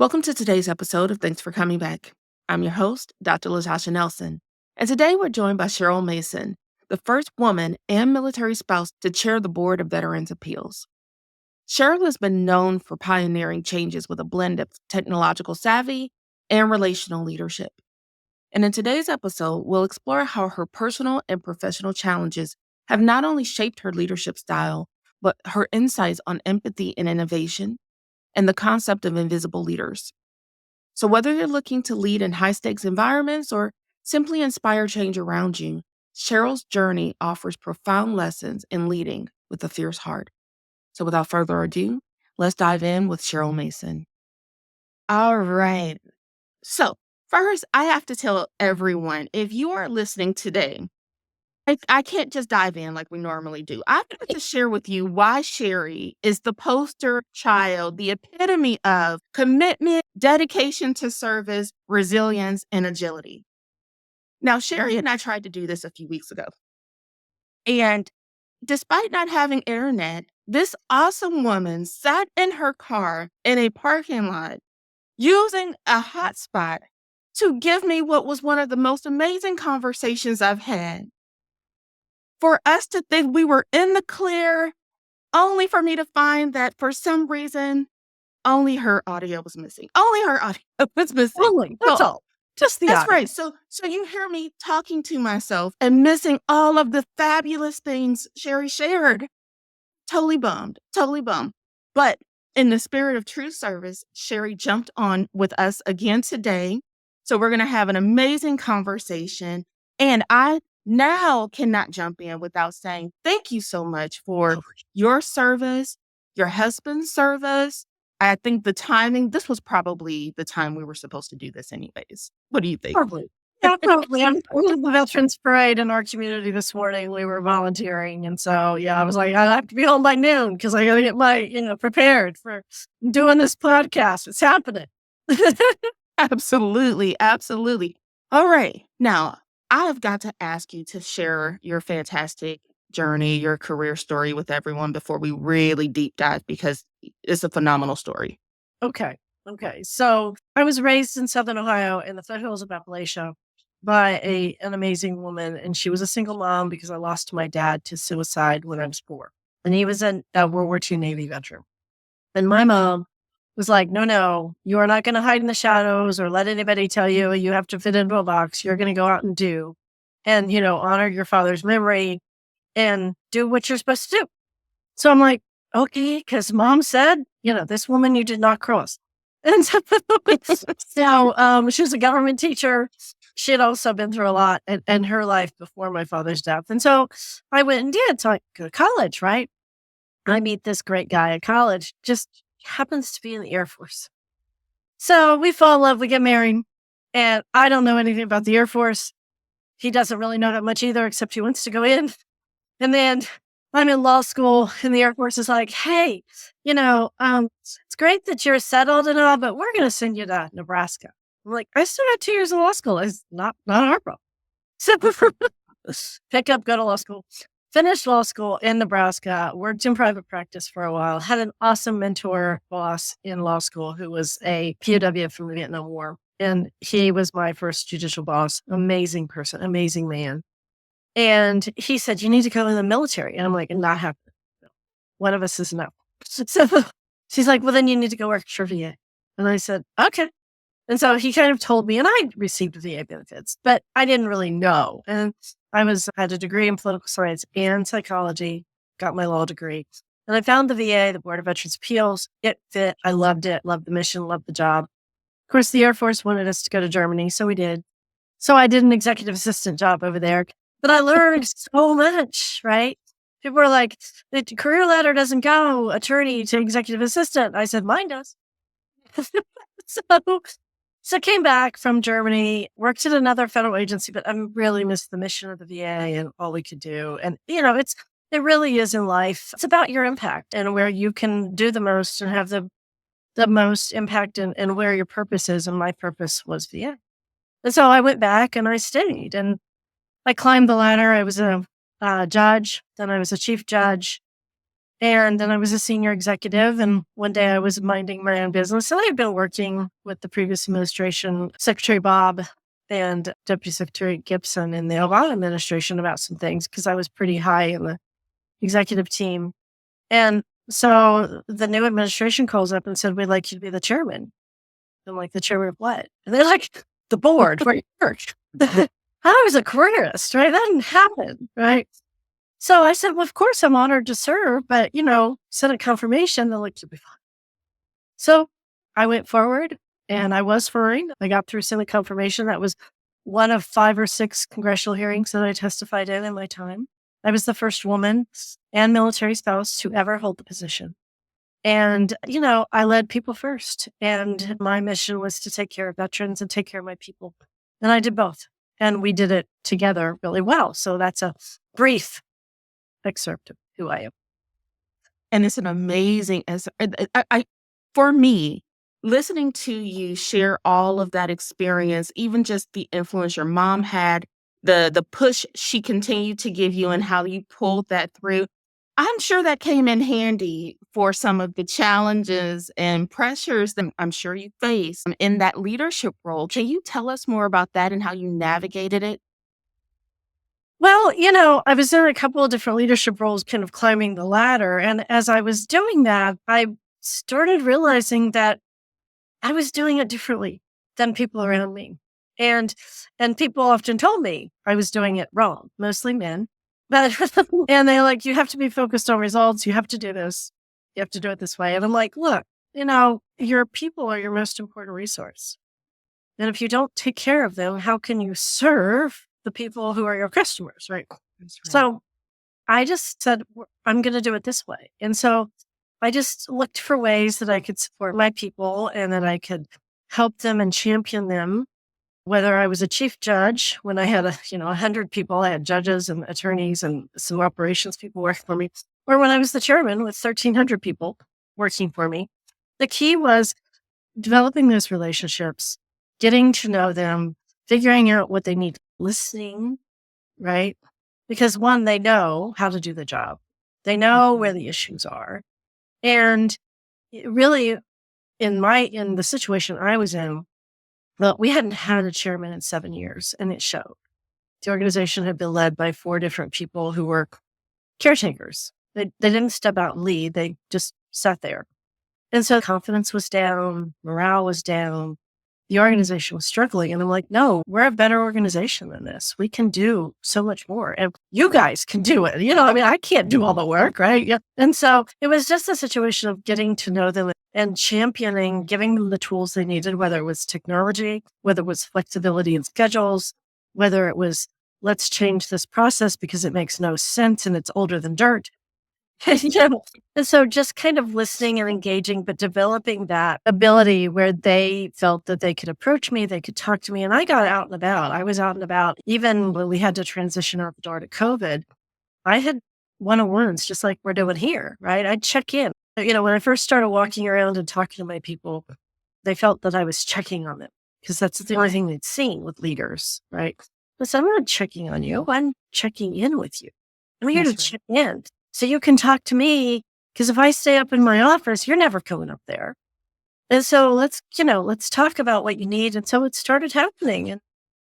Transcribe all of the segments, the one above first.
Welcome to today's episode of Thanks for Coming Back. I'm your host, Dr. Latasha Nelson, and today we're joined by Cheryl Mason, the first woman and military spouse to chair the Board of Veterans Appeals. Cheryl has been known for pioneering changes with a blend of technological savvy and relational leadership. And in today's episode, we'll explore how her personal and professional challenges have not only shaped her leadership style, but her insights on empathy and innovation and the concept of invisible leaders. So, whether you're looking to lead in high stakes environments or simply inspire change around you, Cheryl's journey offers profound lessons in leading with a fierce heart. So, without further ado, let's dive in with Cheryl Mason. All right. So, first, I have to tell everyone if you are listening today, I can't just dive in like we normally do. I've got to share with you why Sherry is the poster child, the epitome of commitment, dedication to service, resilience, and agility. Now, Sherry and I tried to do this a few weeks ago. And despite not having internet, this awesome woman sat in her car in a parking lot using a hotspot to give me what was one of the most amazing conversations I've had. For us to think we were in the clear, only for me to find that for some reason, only her audio was missing. Only her audio was missing. Only, that's all. Just the That's audio. right. So you hear me talking to myself and missing all of the fabulous things Sherry shared. Totally bummed. But in the spirit of true service, Sherry jumped on with us again today. So we're going to have an amazing conversation. And I now cannot jump in without saying thank you so much for your service, your husband's service. I think the timing, this was probably the time we were supposed to do this anyways. What do you think? Probably. Yeah, probably. I'm in the Veterans Parade in our community this morning. We were volunteering. And so, I was like, I have to be home by noon because I got to get my, prepared for doing this podcast. It's happening. Absolutely. All right. Now, I've got to ask you to share your fantastic journey, your career story with everyone before we really deep dive because it's a phenomenal story. Okay. So I was raised in Southern Ohio in the foothills of Appalachia by an amazing woman. And she was a single mom because I lost my dad to suicide when I was 4. And he was a World War II Navy veteran. And my mom was like, no, you are not going to hide in the shadows or let anybody tell you have to fit into a box. You're going to go out and do and, honor your father's memory and do what you're supposed to do. So I'm like, okay, because mom said, this woman you did not cross. And so she was a government teacher. She had also been through a lot in her life before my father's death. And so I went and did. So I go to college, right? I meet this great guy at college, just happens to be in the Air Force. So we fall in love, we get married, and I don't know anything about the Air Force. He doesn't really know that much either, except he wants to go in. And then I'm in law school, and the Air Force is like, hey, it's great that you're settled and all, but we're going to send you to Nebraska. I'm like, I still got 2 years of law school. It's not our problem. So pick up, go to law school. Finished law school in Nebraska, worked in private practice for a while, had an awesome mentor boss in law school who was a POW from the Vietnam War. And he was my first judicial boss. Amazing person, amazing man. And he said, you need to go in the military. And I'm like, not happening. No. One of us is no. So she's like, well, then you need to go work for VA. And I said, okay. And so he kind of told me, and I received VA benefits, but I didn't really know. And I had a degree in political science and psychology, got my law degree. And I found the VA, the Board of Veterans Appeals. It fit. I loved it, loved the mission, loved the job. Of course, the Air Force wanted us to go to Germany, so we did. So I did an executive assistant job over there. But I learned so much, right? People were like, the career ladder doesn't go attorney to executive assistant. I said, mine does. So I came back from Germany, worked at another federal agency, but I really missed the mission of the VA and all we could do. And, it really is in life. It's about your impact and where you can do the most and have the most impact and where your purpose is. And my purpose was VA. And so I went back and I stayed and I climbed the ladder. I was a judge, then I was a chief judge. And then I was a senior executive. And one day I was minding my own business. And I had been working with the previous administration, Secretary Bob and Deputy Secretary Gibson in the Obama administration about some things because I was pretty high in the executive team. And so the new administration calls up and said, "We'd like you to be the chairman." I'm like, "The chairman of what?" And they're like, "The board where you work." I was a careerist, right? That didn't happen, right? So I said, "Well, of course I'm honored to serve, but send a confirmation." They're like, "You'll be fine." So I went forward and I was furring. I got through Senate confirmation. That was one of 5 or 6 congressional hearings that I testified in my time. I was the first woman and military spouse to ever hold the position. And, I led people first. And my mission was to take care of veterans and take care of my people. And I did both. And we did it together really well. So that's a brief excerpt of who I am. And it's an amazing as for me, listening to you share all of that experience, even just the influence your mom had, the push she continued to give you and how you pulled that through. I'm sure that came in handy for some of the challenges and pressures that I'm sure you faced in that leadership role. Can you tell us more about that and how you navigated it? Well, I was in a couple of different leadership roles, kind of climbing the ladder. And as I was doing that, I started realizing that I was doing it differently than people around me. And people often told me I was doing it wrong, mostly men. But and they're like, "You have to be focused on results. You have to do this. You have to do it this way." And I'm like, "Look, your people are your most important resource. And if you don't take care of them, how can you serve the people who are your customers?" Right. That's right. So I just said, "I'm going to do it this way." And so I just looked for ways that I could support my people and that I could help them and champion them. Whether I was a chief judge when I had 100 people, I had judges and attorneys and some operations people working for me, or when I was the chairman with 1,300 people working for me. The key was developing those relationships, getting to know them, figuring out what they need, listening, right? Because one, they know how to do the job. They know where the issues are. And really in the situation I was in, well, we hadn't had a chairman in 7 years and it showed. The organization had been led by 4 different people who were caretakers. They didn't step out and lead. They just sat there. And so confidence was down, morale was down, the organization was struggling. And I'm like, "No, we're a better organization than this. We can do so much more. And you guys can do it." I can't do all the work, right? Yeah. And so it was just a situation of getting to know them and championing, giving them the tools they needed, whether it was technology, whether it was flexibility in schedules, whether it was, "Let's change this process because it makes no sense and it's older than dirt." And so just kind of listening and engaging, but developing that ability where they felt that they could approach me, they could talk to me. And I got out and about. I was out and about. Even when we had to transition our door to COVID, I had one-on-ones just like we're doing here, right? I'd check in. When I first started walking around and talking to my people, they felt that I was checking on them because that's the only thing they'd seen with leaders, right? But I'm not checking on you. I'm checking in with you. I'm here to check in. So you can talk to me because if I stay up in my office, you're never going up there. And so let's talk about what you need. And so it started happening.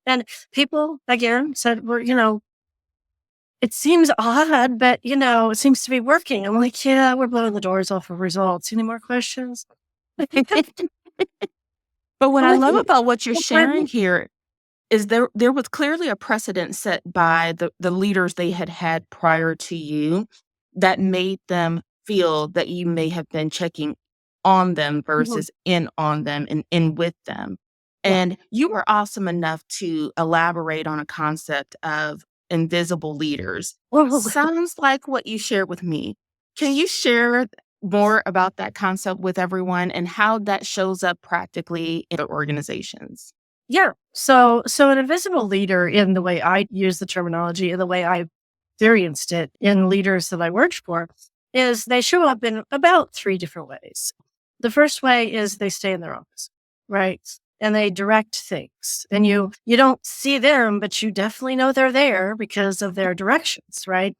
And people again said, "It seems odd, but it seems to be working." I'm like, "Yeah, we're blowing the doors off of results. Any more questions?" But what I'm I like, love about what you're "Well, Brittany." sharing here is there was clearly a precedent set by the leaders they had prior to you that made them feel that you may have been checking on them Mhm. versus in on them and in with them. Yeah. And you were awesome enough to elaborate on a concept of invisible leaders. Well, Sounds like what you shared with me. Can you share more about that concept with everyone and how that shows up practically in organizations? yeah. So an invisible leader, in the way I use the terminology and the way I experienced it in leaders that I worked for, is they show up in about 3 different ways. The first way is they stay in their office, right? And they direct things. And you don't see them, but you definitely know they're there because of their directions, right?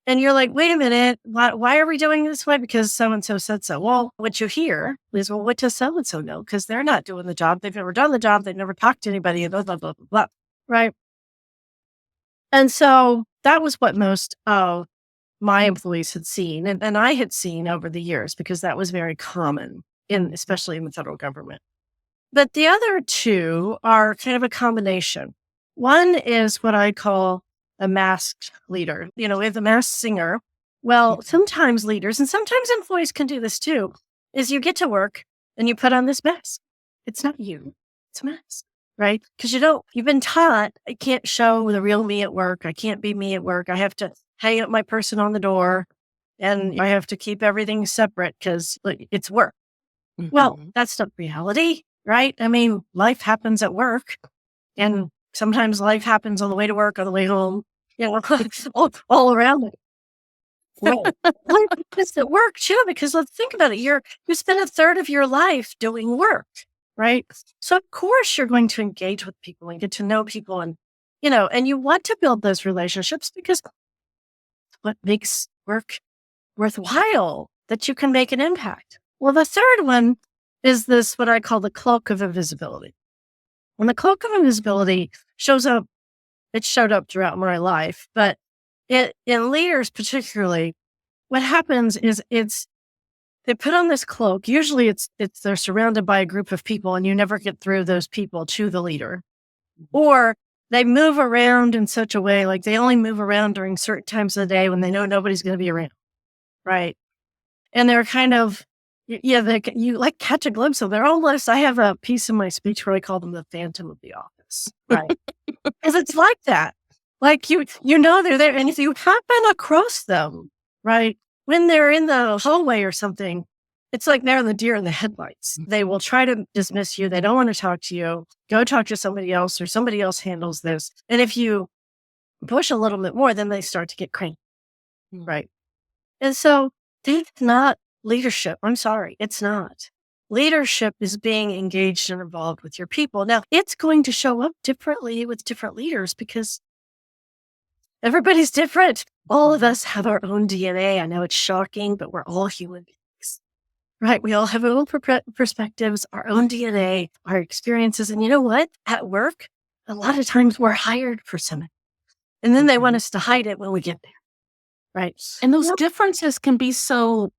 And you're like, wait a minute, why are we doing it this way? Because so-and-so said so. Well, what you hear is, well, what does so-and-so know? Because they're not doing the job. They've never done the job. They've never talked to anybody, blah, blah, blah, blah, blah. Right. And so that was what most of my employees had seen. And I had seen over the years, because that was very common especially in the federal government. But the other two are kind of a combination. One is what I call a masked leader. We have the masked singer. Well, sometimes leaders, and sometimes employees can do this too, is you get to work and you put on this mask. It's not you, it's a mask, right? Because you've been taught, I can't show the real me at work. I can't be me at work. I have to hang up my person on the door and I have to keep everything separate because it's work. Well, that's not reality, right? I mean, life happens at work, and sometimes life happens on the way to work, on the way home, all around it. Well, life happens at work too, because let's think about it. You spend a third of your life doing work, right? So of course you're going to engage with people and get to know people, and and you want to build those relationships because what makes work worthwhile, that you can make an impact. Well, the third one is this, what I call the cloak of invisibility. When the cloak of invisibility shows up, it showed up throughout my life, but in leaders particularly, what happens is they put on this cloak. Usually it's they're surrounded by a group of people and you never get through those people to the leader. Or they move around in such a way, like they only move around during certain times of the day when they know nobody's going to be around. Right. And they're kind of, you like catch a glimpse of. They're almost, I have a piece in my speech where I call them the phantom of the office. Right. Because it's like that. Like they're there. And if you happen across them, right, when they're in the hallway or something, it's like they're the deer in the headlights. They will try to dismiss you. They don't want to talk to you. Go talk to somebody else, or somebody else handles this. And if you push a little bit more, then they start to get cranky. Right. And so that's not leadership. I'm sorry. It's not. Leadership is being engaged and involved with your people. Now, it's going to show up differently with different leaders because everybody's different. All of us have our own DNA. I know it's shocking, but we're all human beings, right? We all have our own perspectives, our own DNA, our experiences. And you know what? At work, a lot of times we're hired for something, and then they want us to hide it when we get there. Right. And those differences can be so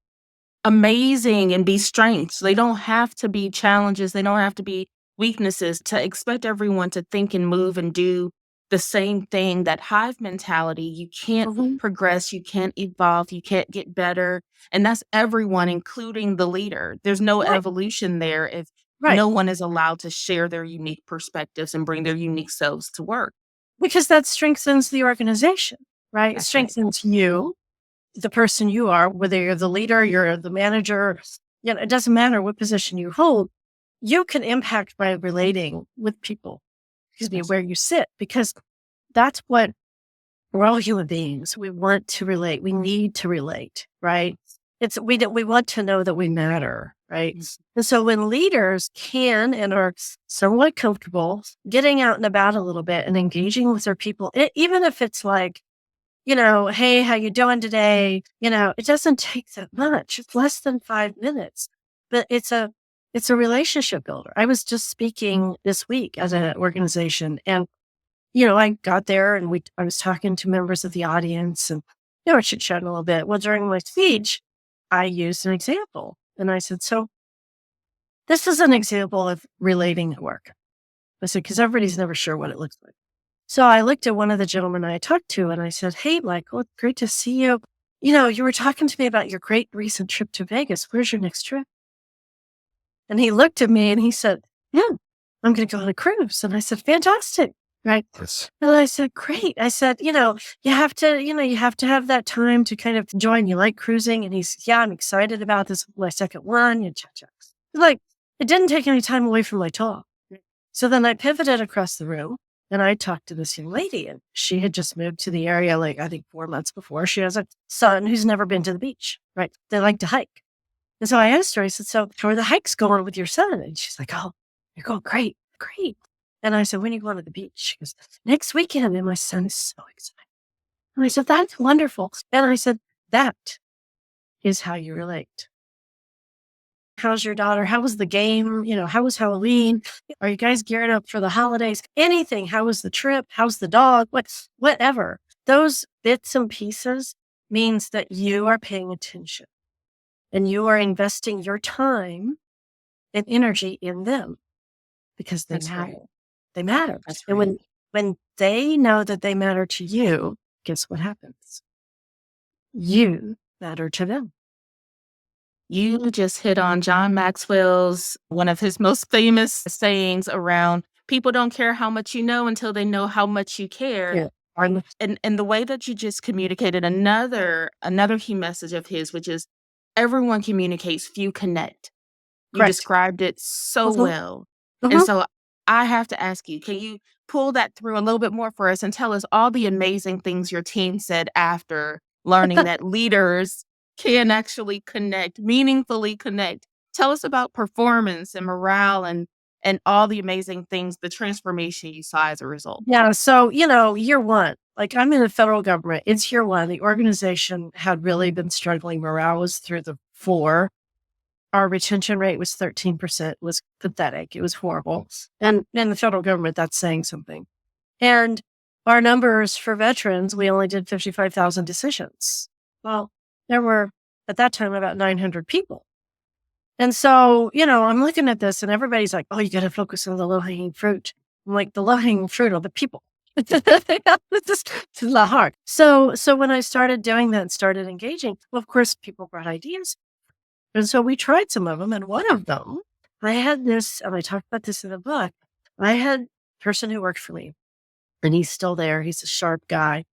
amazing and be strengths. They don't have to be challenges. They don't have to be weaknesses. To expect everyone to think and move and do the same thing, that hive mentality, you can't progress, you can't evolve, you can't get better. And that's everyone, including the leader. There's no evolution there if no one is allowed to share their unique perspectives and bring their unique selves to work. Because that strengthens the organization. Right? It strengthens you, the person you are, whether you're the leader, you're the manager, it doesn't matter what position you hold. You can impact by relating with people, where you sit, because that's what we're all human beings. We want to relate. We need to relate, right? We want to know that we matter, right? And so when leaders can and are somewhat comfortable getting out and about a little bit and engaging with their people, even if it's like, hey, how you doing today? It doesn't take that much. It's less than 5 minutes, but it's a relationship builder. I was just speaking this week at an organization, and, I got there and I was talking to members of the audience and, I chit-chat a little bit. Well, during my speech, I used an example and I said, so this is an example of relating at work. I said, because everybody's never sure what it looks like. So I looked at one of the gentlemen I talked to and I said, hey, Michael, it's great to see you. You were talking to me about your great recent trip to Vegas. Where's your next trip? And he looked at me and he said, I'm going to go on a cruise. And I said, fantastic. Right. Yes. And I said, great. I said, you have to have that time to kind of join. You like cruising? And he's, I'm excited about this. My second one. Like, it didn't take any time away from my talk. So then I pivoted across the room. And I talked to this young lady, and she had just moved to the area, I think 4 months before. She has a son who's never been to the beach, right? They like to hike. And so I asked her, I said, so how are the hikes going with your son? And she's like, oh, you're going great. And I said, when are you going to the beach? She goes, next weekend. And my son is so excited. And I said, that's wonderful. And I said, that is how you relate. How's your daughter? How was the game? How was Halloween? Are you guys gearing up for the holidays? Anything. How was the trip? How's the dog? Whatever. Those bits and pieces means that you are paying attention and you are investing your time and energy in them because they That's matter. right. They matter. That's And right. when they know that they matter to you, guess what happens? You matter to them. You just hit on John Maxwell's one of his most famous sayings around people don't care how much you know until they know how much you care. Yeah. I'm And the way that you just communicated another key message of his, which is everyone communicates, few connect. You correct. described it so Mhm, well. And mhm. so I have to ask you, can you pull that through a little bit more for us and tell us all the amazing things your team said after learning that leaders can actually connect, meaningfully connect? Tell us about performance and morale and all the amazing things, the transformation you saw as a result. Yeah. So, year one, like I'm in the federal government. It's year one. The organization had really been struggling. Morale was through the floor. Our retention rate was 13%, was pathetic. It was horrible. And in the federal government, that's saying something. And our numbers for veterans, we only did 55,000 decisions. Well, there were at that time about 900 people. And so, I'm looking at this and everybody's like, oh, you got to focus on the low hanging fruit. I'm like, the low hanging fruit are the people. It's not hard. So when I started doing that and started engaging, well, of course, people brought ideas. And so we tried some of them. And one of them, I had this, and I talked about this in the book. I had a person who worked for me and he's still there. He's a sharp guy,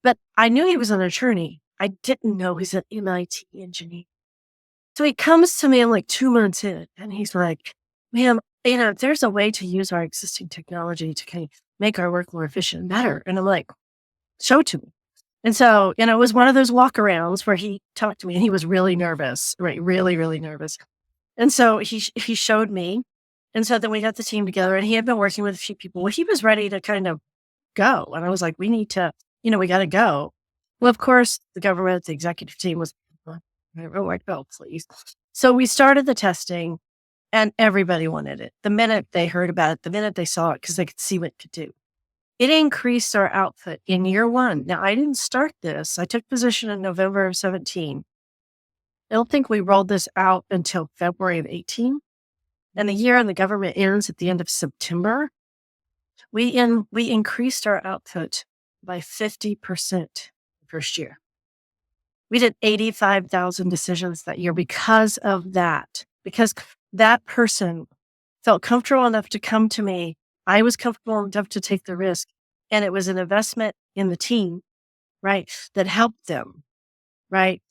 but I knew he was an attorney. I didn't know he's an MIT engineer. So he comes to me, I'm like 2 months in, and he's like, ma'am, there's a way to use our existing technology to kind of make our work more efficient and better. And I'm like, show it to me. And so, it was one of those walkarounds where he talked to me and he was really nervous, right? Really, really nervous. And so he showed me. And so then we got the team together and he had been working with a few people. Well, he was ready to kind of go. And I was like, we need to, we got to go. Well, of course, the government, the executive team was, oh, like, oh, please. So we started the testing and everybody wanted it. The minute they heard about it, the minute they saw it, because they could see what it could do. It increased our output in year one. Now, I didn't start this. I took position in November of 17. I don't think we rolled this out until February of 18. And the year in the government ends at the end of September. We increased our output by 50% the first year. We did 85,000 decisions that year because of that, because that person felt comfortable enough to come to me. I was comfortable enough to take the risk. And it was an investment in the team, right? That helped them, right?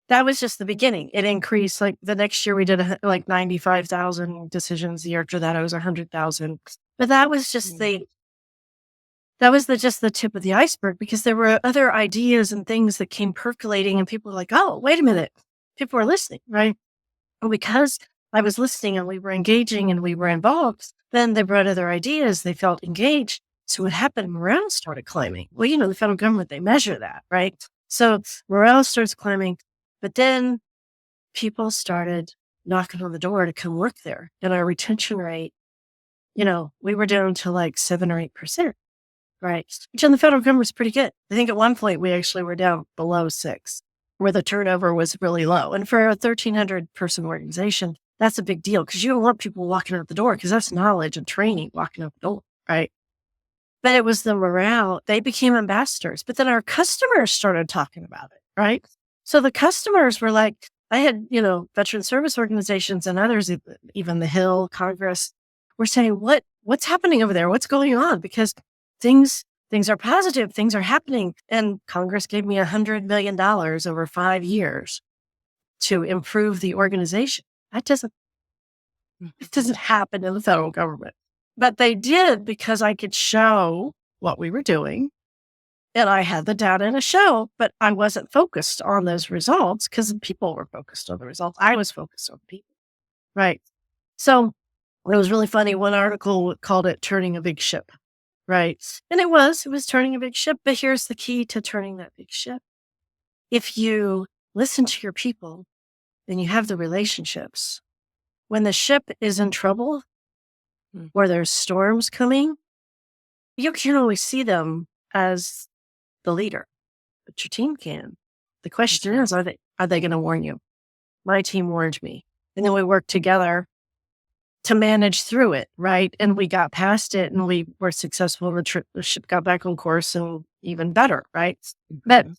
That was just the beginning. It increased. Like the next year we did like 95,000 decisions. The year after that, it was 100,000. But that was just just the tip of the iceberg because there were other ideas and things that came percolating and people were like, oh, wait a minute. People were listening, right? And because I was listening and we were engaging and we were involved, then they brought other ideas. They felt engaged. So what happened? Morale started climbing. Well, the federal government, they measure that, right? So morale starts climbing, but then people started knocking on the door to come work there. And our retention rate, we were down to like 7 or 8%. Right. Which in the federal government was pretty good. I think at one point we actually were down below 6, where the turnover was really low. And for a 1,300 person organization, that's a big deal because you don't want people walking out the door because that's knowledge and training walking out the door. Right. But it was the morale. They became ambassadors. But then our customers started talking about it. Right. So the customers were like, I had, veteran service organizations and others, even the Hill, Congress, were saying, what's happening over there? What's going on? Because things are positive, things are happening. And Congress gave me $100 million over 5 years to improve the organization. It doesn't happen in the federal government, but they did because I could show what we were doing and I had the data in a show, but I wasn't focused on those results because people were focused on the results. I was focused on people. Right. So it was really funny. One article called it turning a big ship. right? And it was turning a big ship. But here's the key to turning that big ship. If you listen to your people and you have the relationships, when the ship is in trouble Mm, or there's storms coming, you can always see them as the leader, but your team can. The that's question right. is, are they going to warn you? My team warned me. And then we worked together to manage through it, right? And we got past it and we were successful. The ship got back on course and even better, right? But Mhm.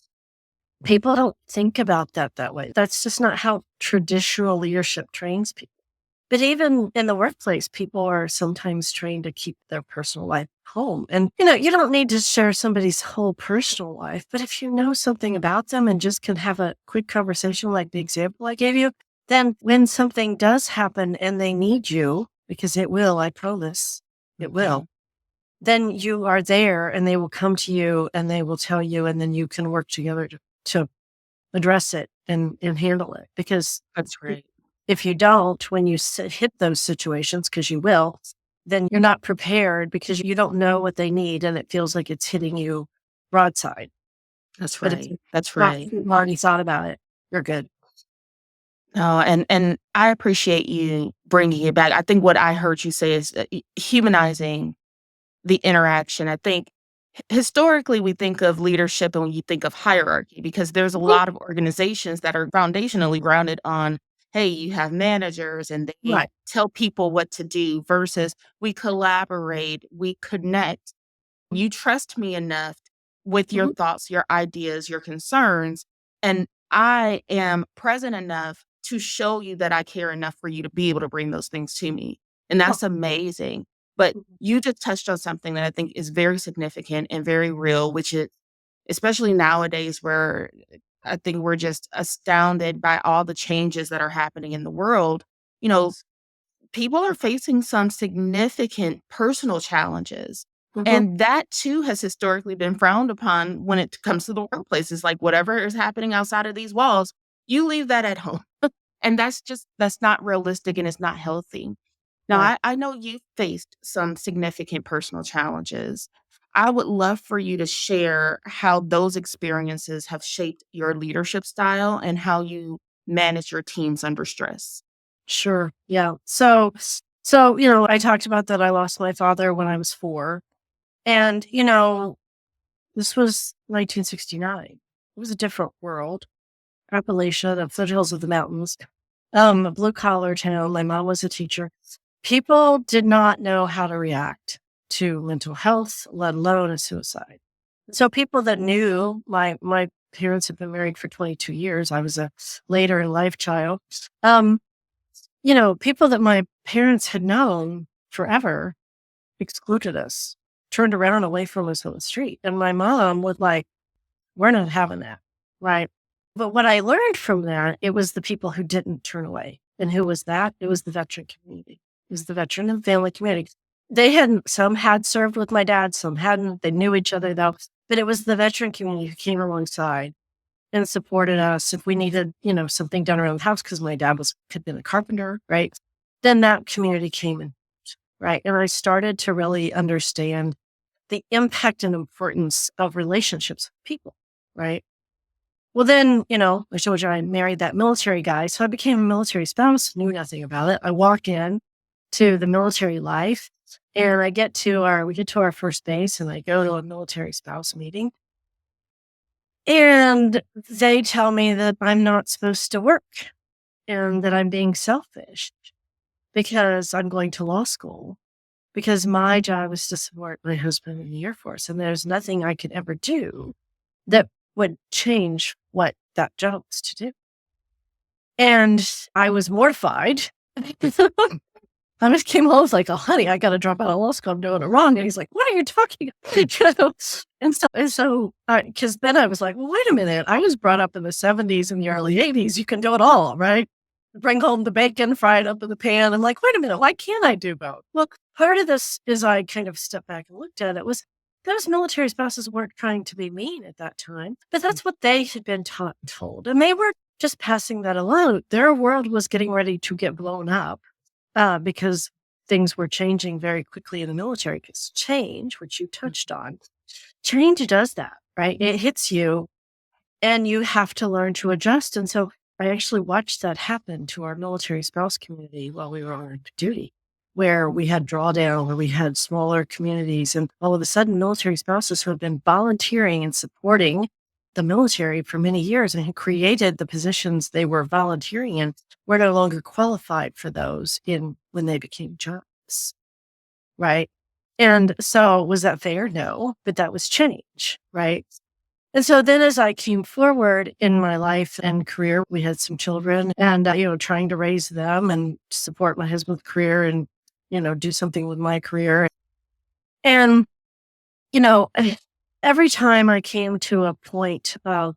people don't think about that way. That's just not how traditional leadership trains people. But even in the workplace, people are sometimes trained to keep their personal life home. And, you don't need to share somebody's whole personal life, but if you know something about them and just can have a quick conversation like the example I gave you, then when something does happen and they need you, because it will, I promise, it will, Mhm. then you are there and they will come to you and they will tell you, and then you can work together to address it and handle it. Because That's right. if you don't, when you hit those situations, because you will, then you're not prepared because you don't know what they need and it feels like it's hitting you broadside. That's But if right. you've That's not right. already thought about it, you're good. Oh, and I appreciate you bringing it back. I think what I heard you say is humanizing the interaction. I think historically we think of leadership and you think of hierarchy because there's a Mhm. lot of organizations that are foundationally grounded on, hey, you have managers and they Right. tell people what to do versus we collaborate, we connect. You trust me enough with your Mhm. thoughts, your ideas, your concerns, and I am present enough to show you that I care enough for you to be able to bring those things to me. And Oh, that's amazing. But mhm. you just touched on something that I think is very significant and very real, which is especially nowadays where I think we're just astounded by all the changes that are happening in the world. You know, Yes. people are facing some significant personal challenges. Mhm. And that too has historically been frowned upon when it comes to the workplace. It's like whatever is happening outside of these walls, you leave that at home. And that's not realistic and it's not healthy. Now, Right. I know you've faced some significant personal challenges. I would love for you to share how those experiences have shaped your leadership style and how you manage your teams under stress. Sure. Yeah. So, I talked about that I lost my father when I was 4. And, this was 1969. It was a different world. Appalachia, the foothills of the mountains, a blue collar town. My mom was a teacher. People did not know how to react to mental health, let alone a suicide. So people that knew my parents had been married for 22 years. I was a later in life child. Um, people that my parents had known forever excluded us, turned around and away from us on the street. And my mom was like, we're not having that. Right. But what I learned from that, it was the people who didn't turn away. And who was that? It was the veteran community. It was the veteran and family community. Some had served with my dad, some hadn't. They knew each other though. But it was the veteran community who came alongside and supported us if we needed, something done around the house because my dad had been a carpenter, right? Then that community came in, right? And I started to really understand the impact and importance of relationships with people, right? Well, then, I told you I married that military guy. So I became a military spouse, knew nothing about it. I walk in to the military life and we get to our first base and I go to a military spouse meeting and they tell me that I'm not supposed to work and that I'm being selfish because I'm going to law school because my job is to support my husband in the Air Force. And there's nothing I could ever do that would change what that job was to do. And I was mortified. I just came home, was like, "Oh, honey, I gotta drop out of law school. I'm doing it wrong." And he's like, "What are you talking about?" And so, because then I was like, "Well, wait a minute. I was brought up in the 70s and the early 80s. You can do it all, right? Bring home the bacon, fry it up in the pan." I'm like, "Wait a minute. Why can't I do both?" Well, part of this is I kind of stepped back and looked at it was those military spouses weren't trying to be mean at that time, but that's what they had been taught and told. And they were just passing that along. Their world was getting ready to get blown up because things were changing very quickly in the military because change, which you touched on, change does that, right? It hits you and you have to learn to adjust. And so I actually watched that happen to our military spouse community while we were on duty, where we had drawdown, where we had smaller communities. And all of a sudden, military spouses who have been volunteering and supporting the military for many years and had created the positions they were volunteering in were no longer qualified for those in when they became jobs. Right. And so was that fair? No, but that was change. Right. And so then as I came forward in my life and career, we had some children and, trying to raise them and support my husband's career and, do something with my career. And, you know, every time I came to a point of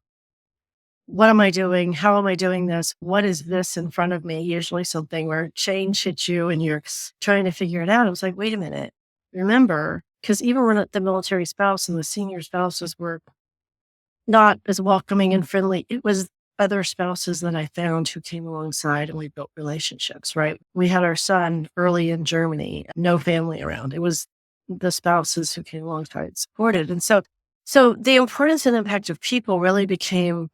what am I doing? How am I doing this? What is this in front of me? Usually something where change hits you and you're trying to figure it out. I was like, wait a minute. Remember, because even when the military spouse and the senior spouses were not as welcoming and friendly, it was other spouses that I found who came alongside and we built relationships, right? We had our son early in Germany, no family around. It was the spouses who came alongside and supported. And so the importance and impact of people really became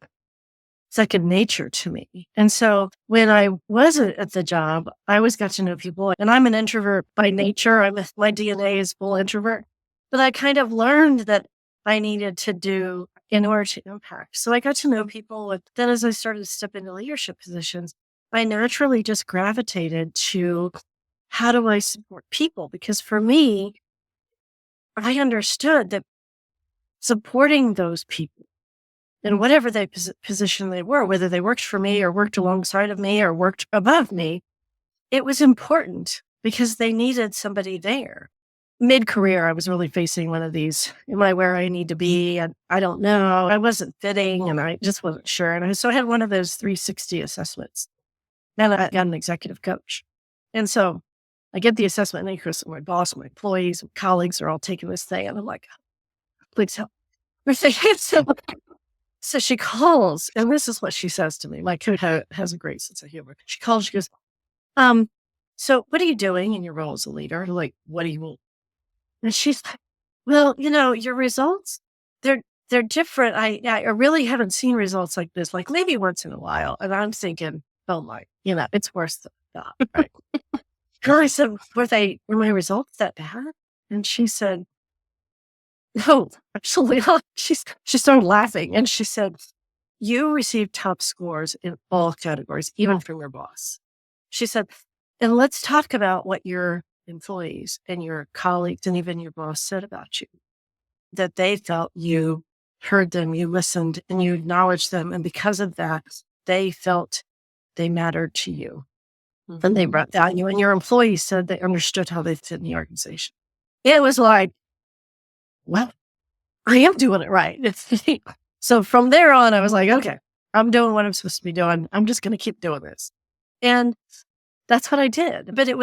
second nature to me. And so when I wasn't at the job, I always got to know people. And I'm an introvert by nature. My DNA is full introvert. But I kind of learned that I needed to do in order to impact. So I got to know people. And then as I started to step into leadership positions, I naturally just gravitated to how do I support people? Because for me, I understood that supporting those people in whatever position they were, whether they worked for me or worked alongside of me or worked above me, it was important because they needed somebody there. Mid-career, I was really facing one of these, am I where I need to be? And I don't know. I wasn't fitting and I just wasn't sure. So I had one of those 360 assessments. And I got an executive coach. And so I get the assessment and Chris, my boss, my employees, my colleagues are all taking this thing. And I'm like, please help. So she calls, and this is what she says to me. My coach has a great sense of humor. She calls, she goes, so what are you doing in your role as a leader? I'm like, what do you mean? And she's like, well, your results, they're different. I really haven't seen results like this, like maybe once in a while. And I'm thinking, oh my, it's worse than that. Right. And I said, were my results that bad? And she said, no, absolutely not. She started laughing and she said, you received top scores in all categories, even from your boss. She said, and let's talk about what your employees and your colleagues and even your boss said about you, that they felt you heard them, you listened, and you acknowledged them. And because of that, they felt they mattered to you. Mm-hmm. And they brought value. And your employees said they understood how they fit in the organization. It was like, well, I am doing it right. So from there on, I was like, okay, I'm doing what I'm supposed to be doing. I'm just going to keep doing this. And that's what I did. But it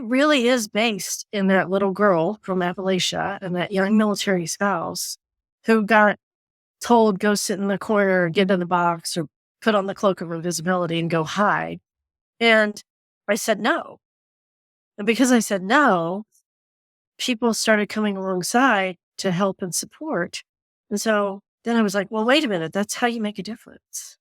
really is based in that little girl from Appalachia and that young military spouse who got told, go sit in the corner, get in the box, or put on the cloak of invisibility and go hide. And I said no. And because I said no, people started coming alongside to help and support. And so then I was like, well, wait a minute, that's how you make a difference.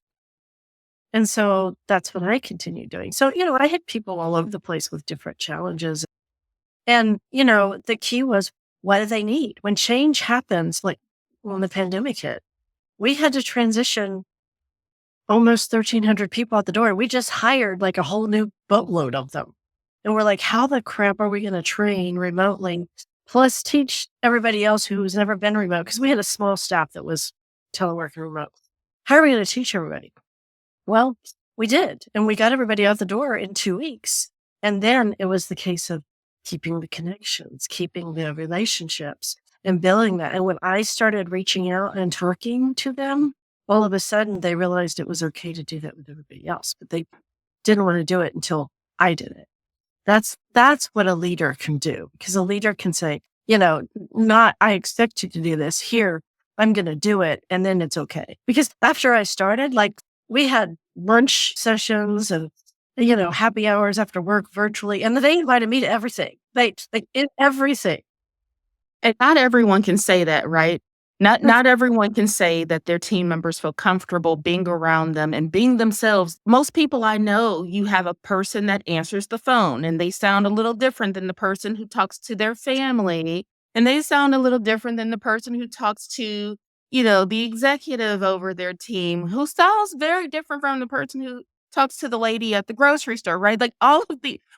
And so that's what I continued doing. So, I had people all over the place with different challenges. And, the key was, what do they need? When change happens, like when the pandemic hit, we had to transition almost 1,300 people out the door. We just hired like a whole new boatload of them. And we're like, how the crap are we going to train remotely? Plus teach everybody else who's never been remote, because we had a small staff that was teleworking remote. How are we going to teach everybody? Well, we did. And we got everybody out the door in 2 weeks. And then it was the case of keeping the connections, keeping the relationships and building that. And when I started reaching out and talking to them, all of a sudden they realized it was okay to do that with everybody else, but they didn't want to do it until I did it. That's what a leader can do, because a leader can say, not, I expect you to do this here. I'm going to do it. And then it's okay. Because after I started, like we had lunch sessions and happy hours after work virtually. And they invited me to everything. They in everything. And not everyone can say that, right? Not That's not everyone can say that their team members feel comfortable being around them and being themselves. Most people I know, you have a person that answers the phone, and they sound a little different than the person who talks to their family, and they sound a little different than the person who talks to, the executive over their team, who sounds very different from the person who talks to the lady at the grocery store, right? Like,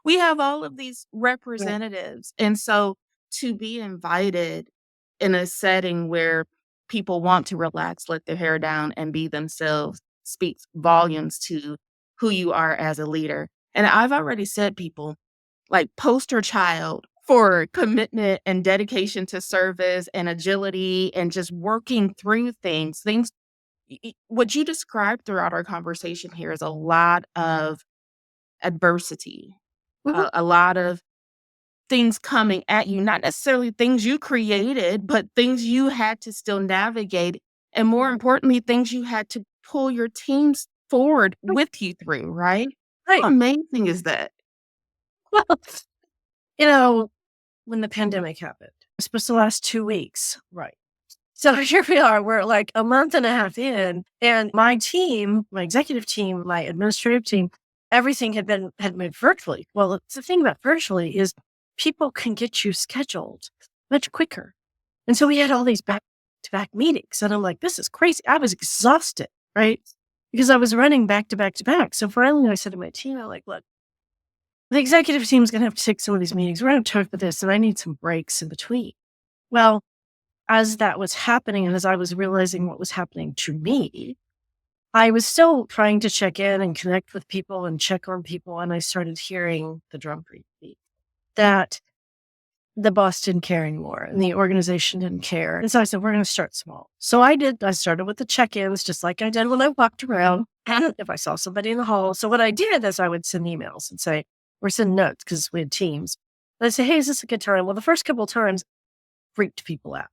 we have all of these right. representatives, and so to be invited in a setting where people want to relax, let their hair down, and be themselves speaks volumes to who you are as a leader. And I've already said people like poster child for commitment and dedication to service and agility and just working through things. What you described throughout our conversation here is a lot of adversity, Mhm. a lot of things coming at you, not necessarily things you created, but things you had to still navigate, and more importantly, things you had to pull your teams forward Right. with you through, right? How Right. amazing is that? Well, you know, when the pandemic happened, it's supposed to last 2 weeks. Right. So here we are. We're like a month and a half in, and my team, my executive team, my administrative team, everything had moved virtually. Well, the thing about virtually is people can get you scheduled much quicker. And so we had all these back to back meetings. And I'm like, this is crazy. I was exhausted, right? Because I was running back to back to back. So finally I said to my team, I'm like, look, the executive team is going to have to take some of these meetings. We're going to talk about this, and I need some breaks in between. Well, as that was happening and as I was realizing what was happening to me, I was still trying to check in and connect with people and check on people. And I started hearing the drum beat that the boss didn't care anymore and the organization didn't care. And so I said, we're going to start small. So I did. I started with the check ins, just like I did when I walked around. And if I saw somebody in the hall. So what I did is I would send emails and say, or send notes because we had teams. And I'd say, hey, is this a good time? Well, the first couple of times freaked people out.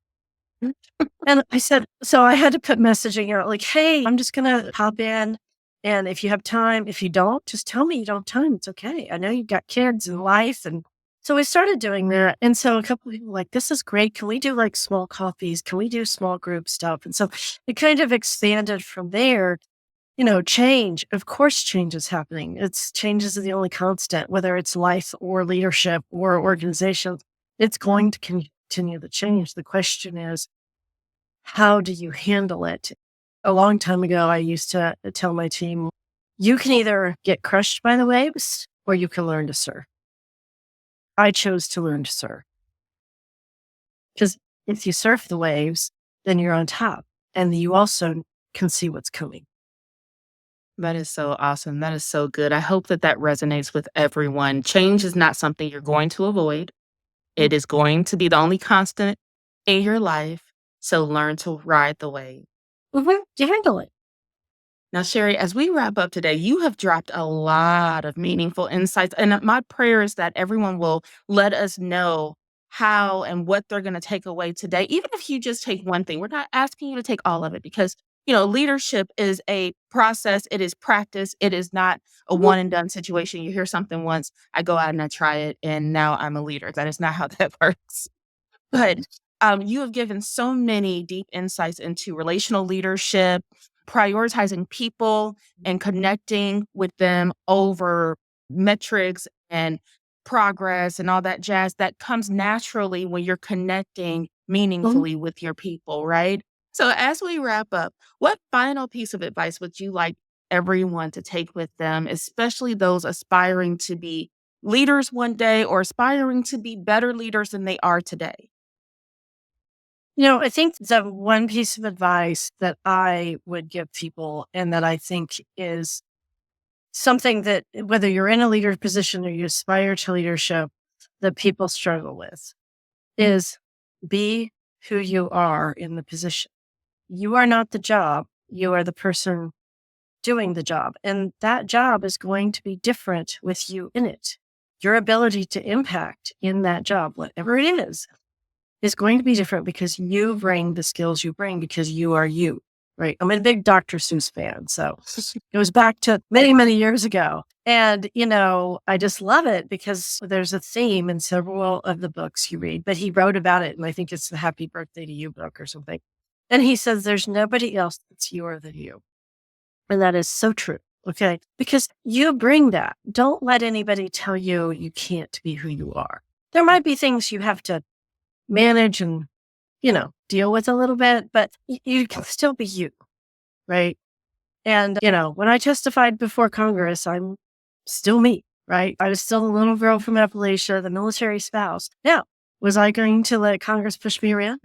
And I said, so I had to put messaging out like, hey, I'm just going to pop in. And if you have time, if you don't, just tell me you don't have time. It's okay. I know you've got kids and life. And so I started doing that. And so a couple of people were like, this is great. Can we do like small coffees? Can we do small group stuff? And so it kind of expanded from there. Change, of course, change is happening. Change is the only constant, whether it's life or leadership or organizations. It's going to continue to change. The question is, how do you handle it? A long time ago, I used to tell my team, you can either get crushed by the waves or you can learn to surf. I chose to learn to surf because if you surf the waves, then you're on top and you also can see what's coming. That is so awesome. That is so good. I hope that that resonates with everyone. Change is not something you're going to avoid. It is going to be the only constant in your life. So learn to ride the wave. You handle it. Now, Sherry, as we wrap up today, you have dropped a lot of meaningful insights. And my prayer is that everyone will let us know how and what they're going to take away today. Even if you just take one thing, we're not asking you to take all of it because, leadership is a process, it is practice, it is not a Mhm. one and done situation. You hear something once, I go out and I try it, and now I'm a leader. That is not how that works. But you have given so many deep insights into relational leadership, prioritizing people and connecting with them over metrics and progress and all that jazz that comes naturally when you're connecting Mhm. meaningfully with your people, right? So, as we wrap up, what final piece of advice would you like everyone to take with them, especially those aspiring to be leaders one day or aspiring to be better leaders than they are today? I think the one piece of advice that I would give people and that I think is something that whether you're in a leader position or you aspire to leadership, that people struggle with is be who you are in the position. You are not the job. You are the person doing the job. And that job is going to be different with you in it. Your ability to impact in that job, whatever it is going to be different because you bring the skills you bring because you are you. right? I'm a big Dr. Seuss fan. So it goes back to many, many years ago. And, I just love it because there's a theme in several of the books you read, but he wrote about it. And I think it's the Happy Birthday to You book or something. And he says, there's nobody else that's youer than you. And that is so true. Okay. Because you bring that. Don't let anybody tell you you can't be who you are. There might be things you have to manage and, deal with a little bit, but you can still be you. Right. And, when I testified before Congress, I'm still me. Right. I was still the little girl from Appalachia, the military spouse. Now, was I going to let Congress push me around?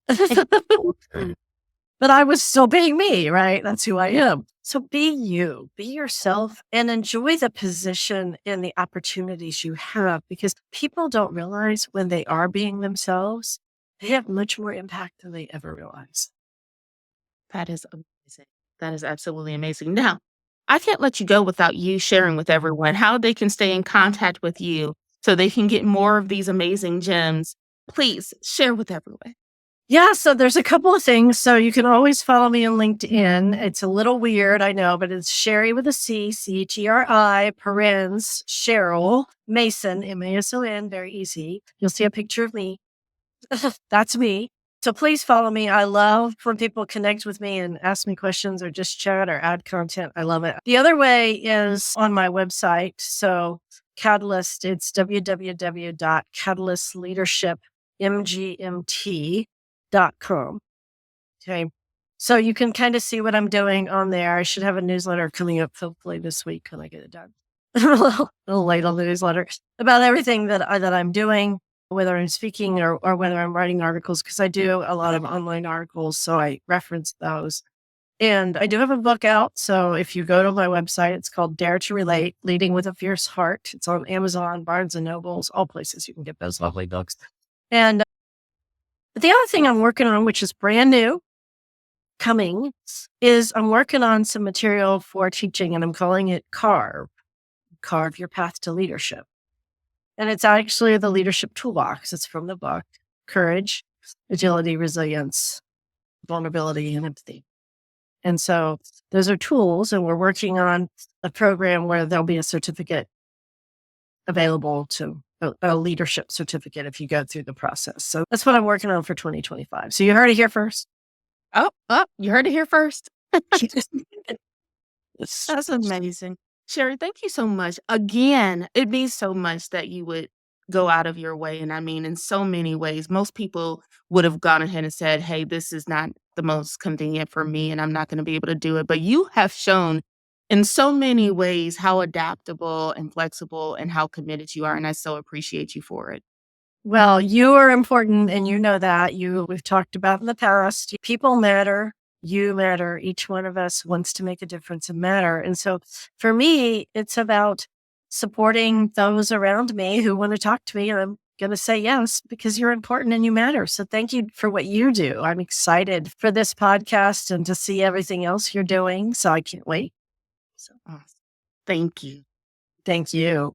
But I was still being me, right? That's who I am. So be you, be yourself, and enjoy the position and the opportunities you have, because people don't realize when they are being themselves, they have much more impact than they ever realize. That is amazing. That is absolutely amazing. Now, I can't let you go without you sharing with everyone how they can stay in contact with you so they can get more of these amazing gems. Please share with everyone. Yeah, so there's a couple of things. So you can always follow me on LinkedIn. It's a little weird, I know, but it's Sherry with a C, Cheri, parens, Cheryl Mason, Mason, very easy. You'll see a picture of me. That's me. So please follow me. I love when people connect with me and ask me questions or just chat or add content. I love it. The other way is on my website. So Catalyst, it's www.catalystleadershipmgmt.com. Okay. So you can kind of see what I'm doing on there. I should have a newsletter coming up hopefully this week when I get it done. a little late on the newsletter about everything that I'm doing, whether I'm speaking or whether I'm writing articles, because I do a lot of online articles. So I reference those. And I do have a book out. So if you go to my website, it's called Dare to Relate, Leading with a Fierce Heart. It's on Amazon, Barnes and Nobles, all places you can get those lovely books. And the other thing I'm working on, which is brand new, coming, is I'm working on some material for teaching, and I'm calling it Carve Your Path to Leadership. And it's actually the leadership toolbox. It's from the book, Courage, Agility, Resilience, Vulnerability, and Empathy. And so those are tools, and we're working on a program where there'll be a certificate available, to a leadership certificate if you go through the process. So that's what I'm working on for 2025. So you heard it here first. Oh, you heard it here first. That's amazing. Sherry, thank you so much. Again, it means so much that you would go out of your way. And I mean, in so many ways, most people would have gone ahead and said, hey, this is not the most convenient for me and I'm not going to be able to do it. But you have shown in so many ways how adaptable and flexible and how committed you are. And I so appreciate you for it. Well, you are important, and you know that. We've talked about in the past. People matter. You matter. Each one of us wants to make a difference and matter. And so for me, it's about supporting those around me who want to talk to me. And I'm going to say yes, because you're important and you matter. So thank you for what you do. I'm excited for this podcast and to see everything else you're doing. So I can't wait. So Awesome. Thank you. thank you.